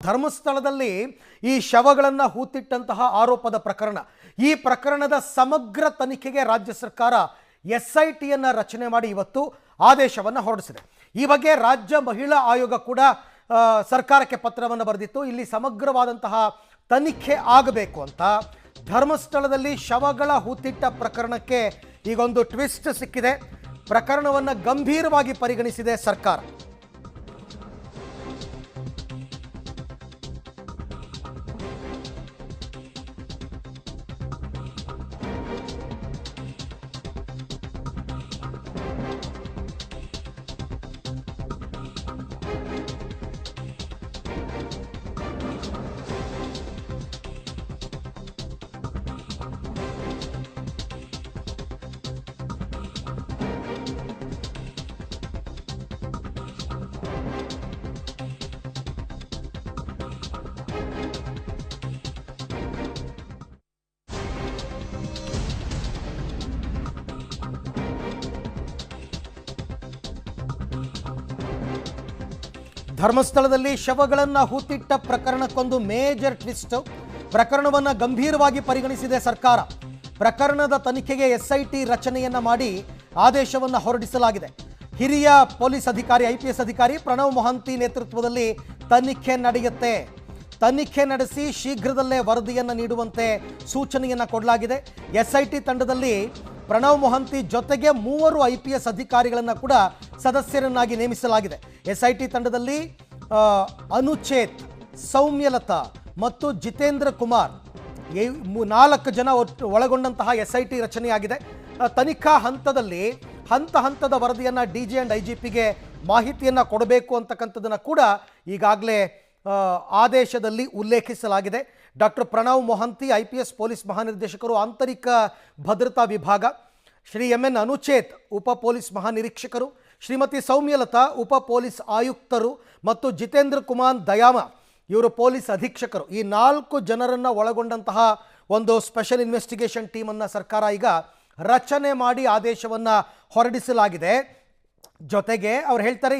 ಧರ್ಮಸ್ಥಳದಲ್ಲಿ ಈ ಶವಗಳನ್ನು ಹೂತಿಟ್ಟಂತಹ ಆರೋಪದ ಪ್ರಕರಣ, ಈ ಪ್ರಕರಣದ ಸಮಗ್ರ ತನಿಖೆಗೆ ರಾಜ್ಯ ಸರ್ಕಾರ SITಯನ್ನು ರಚನೆ ಮಾಡಿ ಇವತ್ತು ಆದೇಶವನ್ನು ಹೊರಡಿಸಿದೆ. ಈ ಬಗ್ಗೆ ರಾಜ್ಯ ಮಹಿಳಾ ಆಯೋಗ ಕೂಡ ಸರ್ಕಾರಕ್ಕೆ ಪತ್ರವನ್ನು ಬರೆದಿತ್ತು. ಇಲ್ಲಿ ಸಮಗ್ರವಾದಂತಹ ತನಿಖೆ ಆಗಬೇಕು ಅಂತ. ಧರ್ಮಸ್ಥಳದಲ್ಲಿ ಶವಗಳ ಹೂತಿಟ್ಟ ಪ್ರಕರಣಕ್ಕೆ ಈಗೊಂದು ಟ್ವಿಸ್ಟ್ ಸಿಕ್ಕಿದೆ. ಪ್ರಕರಣವನ್ನು ಗಂಭೀರವಾಗಿ ಪರಿಗಣಿಸಿದೆ ಸರ್ಕಾರ. ಧರ್ಮಸ್ಥಳದಲ್ಲಿ ಶವಗಳನ್ನು ಹೂತಿಟ್ಟ ಪ್ರಕರಣಕ್ಕೊಂದು ಮೇಜರ್ ಟ್ವಿಸ್ಟ್. ಪ್ರಕರಣವನ್ನು ಗಂಭೀರವಾಗಿ ಪರಿಗಣಿಸಿದೆ ಸರ್ಕಾರ. ಪ್ರಕರಣದ ತನಿಖೆಗೆ SIT ರಚನೆಯನ್ನ ಮಾಡಿ ಆದೇಶವನ್ನು ಹೊರಡಿಸಲಾಗಿದೆ. ಹಿರಿಯ ಪೊಲೀಸ್ ಅಧಿಕಾರಿ IPS ಅಧಿಕಾರಿ ಪ್ರಣವ್ ಮೊಹಂತಿ ನೇತೃತ್ವದಲ್ಲಿ ತನಿಖೆ ನಡೆಯುತ್ತೆ. ತನಿಖೆ ನಡೆಸಿ ಶೀಘ್ರದಲ್ಲೇ ವರದಿಯನ್ನು ನೀಡುವಂತೆ ಸೂಚನೆಯನ್ನು ಕೊಡಲಾಗಿದೆ. SIT ತಂಡದಲ್ಲಿ ಪ್ರಣವ್ ಮೊಹಂತಿ ಜೊತೆಗೆ 3 IPS ಅಧಿಕಾರಿಗಳನ್ನು ಕೂಡ ಸದಸ್ಯರನ್ನಾಗಿ ನೇಮಿಸಲಾಗಿದೆ. SIT ತಂಡದಲ್ಲಿ ಅನುಚೇತ್, ಸೌಮ್ಯಲತಾ ಮತ್ತು ಜಿತೇಂದ್ರ ಕುಮಾರ್ 4 ಜನ ಒಳಗೊಂಡಂತಹ SIT ರಚನೆಯಾಗಿದೆ. ತನಿಖಾ ಹಂತದಲ್ಲಿ ಹಂತದ ವರದಿಯನ್ನು DG and IGPಗೆ ಮಾಹಿತಿಯನ್ನು ಕೊಡಬೇಕು ಅಂತಕ್ಕಂಥದ್ದನ್ನು ಕೂಡ ಈಗಾಗಲೇ ಆದೇಶದಲ್ಲಿ ಉಲ್ಲೇಖಿಸಲಾಗಿದೆ. Doctor Pranav Mohanty IPS police ಮಹಾನಿರ್ದೇಶಕರು, ಆಂತರಿಕ ಭದ್ರತಾ ವಿಭಾಗ, ಶ್ರೀ MN ಅನುಚೇತ್ ಉಪ ಪೊಲೀಸ್ ಮಹಾನಿರೀಕ್ಷಕರು, ಶ್ರೀಮತಿ ಸೌಮ್ಯಲತಾ ಉಪ ಪೊಲೀಸ್ ಆಯುಕ್ತರು ಮತ್ತು ಜಿತೇಂದ್ರ ಕುಮಾರ್ ದಯಾಮ ಇವರು ಪೊಲೀಸ್ ಅಧೀಕ್ಷಕರು. ಈ 4 ಜನರನ್ನು ಒಳಗೊಂಡಂತಹ ಒಂದು ಸ್ಪೆಷಲ್ ಇನ್ವೆಸ್ಟಿಗೇಷನ್ ಟೀಮನ್ನು ಸರ್ಕಾರ ಈಗ ರಚನೆ ಮಾಡಿ ಆದೇಶವನ್ನು ಹೊರಡಿಸಲಾಗಿದೆ. ಜೊತೆಗೆ ಅವ್ರು ಹೇಳ್ತಾರೆ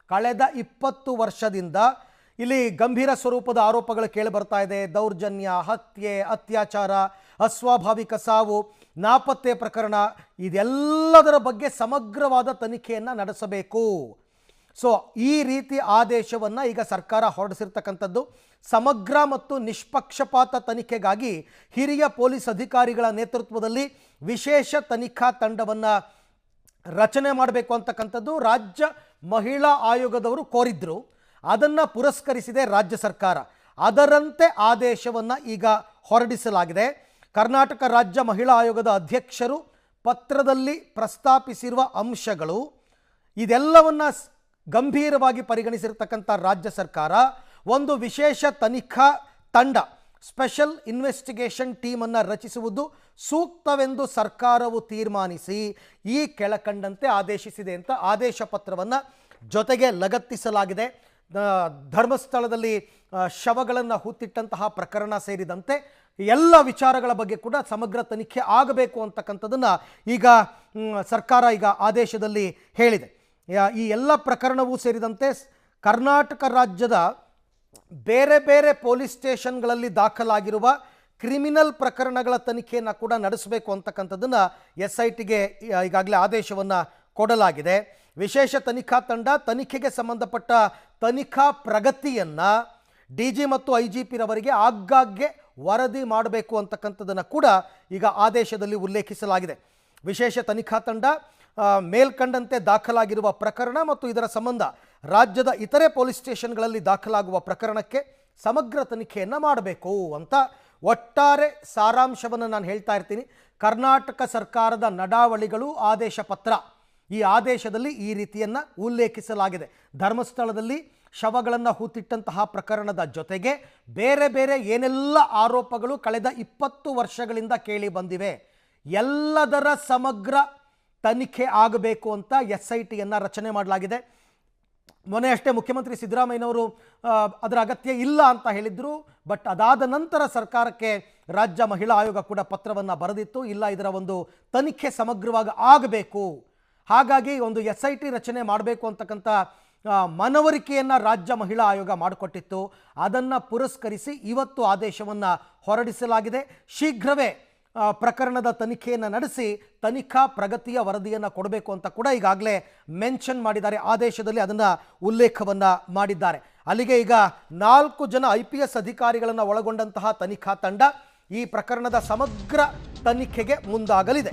ಕಳೆದ 20 ವರ್ಷದಿಂದ ಇಲ್ಲಿ ಗಂಭೀರ ಸ್ವರೂಪದ ಆರೋಪಗಳು ಕೇಳಿ ಬರ್ತಾ ಇದೆ. ದೌರ್ಜನ್ಯ, ಹತ್ಯೆ, ಅತ್ಯಾಚಾರ, ಅಸ್ವಾಭಾವಿಕ ಸಾವು, ನಾಪತ್ತೆ ಪ್ರಕರಣ, ಇದೆಲ್ಲದರ ಬಗ್ಗೆ ಸಮಗ್ರವಾದ ತನಿಖೆಯನ್ನು ನಡೆಸಬೇಕು. ಸೊ ಈ ರೀತಿ ಆದೇಶವನ್ನು ಈಗ ಸರ್ಕಾರ ಹೊರಡಿಸಿರ್ತಕ್ಕಂಥದ್ದು. ಸಮಗ್ರ ಮತ್ತು ನಿಷ್ಪಕ್ಷಪಾತ ತನಿಖೆಗಾಗಿ ಹಿರಿಯ ಪೊಲೀಸ್ ಅಧಿಕಾರಿಗಳ ನೇತೃತ್ವದಲ್ಲಿ ವಿಶೇಷ ತನಿಖಾ ತಂಡವನ್ನು ರಚನೆ ಮಾಡಬೇಕು ಅಂತಕ್ಕಂಥದ್ದು ರಾಜ್ಯ ಮಹಿಳಾ ಆಯೋಗದವರು ಕೋರಿದ್ರು. ಅದನ್ನು ಪುರಸ್ಕರಿಸಿದೆ ರಾಜ್ಯ ಸರ್ಕಾರ. ಅದರಂತೆ ಆದೇಶವನ್ನು ಈಗ ಹೊರಡಿಸಲಾಗಿದೆ. ಕರ್ನಾಟಕ ರಾಜ್ಯ ಮಹಿಳಾ ಆಯೋಗದ ಅಧ್ಯಕ್ಷರು ಪತ್ರದಲ್ಲಿ ಪ್ರಸ್ತಾಪಿಸಿರುವ ಅಂಶಗಳು, ಇದೆಲ್ಲವನ್ನು ಗಂಭೀರವಾಗಿ ಪರಿಗಣಿಸಿರ್ತಕ್ಕಂಥ ರಾಜ್ಯ ಸರ್ಕಾರ ಒಂದು ವಿಶೇಷ ತನಿಖಾ ತಂಡ, ಸ್ಪೆಷಲ್ ಇನ್ವೆಸ್ಟಿಗೇಷನ್ ಟೀಮನ್ನು ರಚಿಸುವುದು ಸೂಕ್ತವೆಂದು ಸರ್ಕಾರವು ತೀರ್ಮಾನಿಸಿ ಈ ಕೆಳಕಂಡಂತೆ ಆದೇಶಿಸಿದೆ ಅಂತ ಆದೇಶ ಪತ್ರವನ್ನು ಜೊತೆಗೆ ಲಗತ್ತಿಸಲಾಗಿದೆ. ಧರ್ಮಸ್ಥಳದಲ್ಲಿ ಶವಗಳನ್ನು ಹೂತಿಟ್ಟಂತಹ ಪ್ರಕರಣ ಸೇರಿದಂತೆ ಎಲ್ಲ ವಿಚಾರಗಳ ಬಗ್ಗೆ ಕೂಡ ಸಮಗ್ರ ತನಿಖೆ ಆಗಬೇಕು ಅಂತಕ್ಕಂಥದ್ದನ್ನು ಈಗ ಸರ್ಕಾರ ಈಗ ಆದೇಶದಲ್ಲಿ ಹೇಳಿದೆ. ಈ ಎಲ್ಲ ಪ್ರಕರಣವೂ ಸೇರಿದಂತೆ ಕರ್ನಾಟಕ ರಾಜ್ಯದ ಬೇರೆ ಬೇರೆ ಪೊಲೀಸ್ ಸ್ಟೇಷನ್ಗಳಲ್ಲಿ ದಾಖಲಾಗಿರುವ ಕ್ರಿಮಿನಲ್ ಪ್ರಕರಣಗಳ ತನಿಖೆಯನ್ನು ಕೂಡ ನಡೆಸಬೇಕು ಅಂತಕ್ಕಂಥದ್ದನ್ನು SITಗೆ ಈಗಾಗಲೇ ಆದೇಶವನ್ನು ಕೊಡಲಾಗಿದೆ. ವಿಶೇಷ ತನಿಖಾ ತಂಡ ತನಿಖೆಗೆ ಸಂಬಂಧಪಟ್ಟ ತನಿಖಾ ಪ್ರಗತಿಯನ್ನು DG ಮತ್ತು IGP ರವರಿಗೆ ಆಗಾಗ್ಗೆ ವರದಿ ಮಾಡಬೇಕು ಅಂತಕ್ಕಂಥದ್ದನ್ನು ಕೂಡ ಈಗ ಆದೇಶದಲ್ಲಿ ಉಲ್ಲೇಖಿಸಲಾಗಿದೆ. ವಿಶೇಷ ತನಿಖಾ ತಂಡ ಮೇಲ್ಕಂಡಂತೆ ದಾಖಲಾಗಿರುವ ಪ್ರಕರಣ ಮತ್ತು ಇದರ ಸಂಬಂಧ ರಾಜ್ಯದ ಇತರೆ ಪೊಲೀಸ್ ಸ್ಟೇಷನ್ಗಳಲ್ಲಿ ದಾಖಲಾಗುವ ಪ್ರಕರಣಕ್ಕೆ ಸಮಗ್ರ ತನಿಖೆಯನ್ನು ಮಾಡಬೇಕು ಅಂತ ಒಟ್ಟಾರೆ ಸಾರಾಂಶವನ್ನು ನಾನು ಹೇಳ್ತಾ ಇರ್ತೀನಿ. ಕರ್ನಾಟಕ ಸರ್ಕಾರದ ನಡಾವಳಿಗಳು ಆದೇಶ ಪತ್ರ, ಈ ಆದೇಶದಲ್ಲಿ ಈ ರೀತಿಯನ್ನು ಉಲ್ಲೇಖಿಸಲಾಗಿದೆ. ಧರ್ಮಸ್ಥಳದಲ್ಲಿ ಶವಗಳನ್ನು ಹೂತಿಟ್ಟಂತಹ ಪ್ರಕರಣದ ಜೊತೆಗೆ ಬೇರೆ ಬೇರೆ ಏನೆಲ್ಲ ಆರೋಪಗಳು ಕಳೆದ 20 ವರ್ಷಗಳಿಂದ ಕೇಳಿ ಬಂದಿವೆ, ಎಲ್ಲದರ ಸಮಗ್ರ ತನಿಖೆ ಆಗಬೇಕು ಅಂತ SITಯನ್ನು ರಚನೆ ಮಾಡಲಾಗಿದೆ. ಮೊನ್ನೆ ಅಷ್ಟೇ ಮುಖ್ಯಮಂತ್ರಿ ಸಿದ್ದರಾಮಯ್ಯನವರು ಅದರ ಅಗತ್ಯ ಇಲ್ಲ ಅಂತ ಹೇಳಿದ್ರು. ಬಟ್ ಅದಾದ ನಂತರ ಸರ್ಕಾರಕ್ಕೆ ರಾಜ್ಯ ಮಹಿಳಾ ಆಯೋಗ ಕೂಡ ಪತ್ರವನ್ನು ಬರೆದಿತ್ತು, ಇಲ್ಲ ಇದರ ಒಂದು ತನಿಖೆ ಸಮಗ್ರವಾಗಿ ಆಗಬೇಕು, ಹಾಗಾಗಿ ಒಂದು SIT ರಚನೆ ಮಾಡಬೇಕು ಅಂತಕ್ಕಂಥ ಮನವರಿಕೆಯನ್ನು ರಾಜ್ಯ ಮಹಿಳಾ ಆಯೋಗ ಮಾಡಿಕೊಟ್ಟಿತ್ತು. ಅದನ್ನು ಪುರಸ್ಕರಿಸಿ ಇವತ್ತು ಆದೇಶವನ್ನು ಹೊರಡಿಸಲಾಗಿದೆ. ಶೀಘ್ರವೇ ಪ್ರಕರಣದ ತನಿಖೆಯನ್ನು ನಡೆಸಿ ತನಿಖಾ ಪ್ರಗತಿಯ ವರದಿಯನ್ನು ಕೊಡಬೇಕು ಅಂತ ಕೂಡ ಈಗಾಗಲೇ ಮೆನ್ಷನ್ ಮಾಡಿದ್ದಾರೆ. ಆದೇಶದಲ್ಲಿ ಅದನ್ನು ಉಲ್ಲೇಖವನ್ನು ಮಾಡಿದ್ದಾರೆ. ಅಲ್ಲಿಗೆ ಈಗ 4 ಜನ IPS ಅಧಿಕಾರಿಗಳನ್ನು ಒಳಗೊಂಡಂತಹ ತನಿಖಾ ತಂಡ ಈ ಪ್ರಕರಣದ ಸಮಗ್ರ ತನಿಖೆಗೆ ಮುಂದಾಗಲಿದೆ.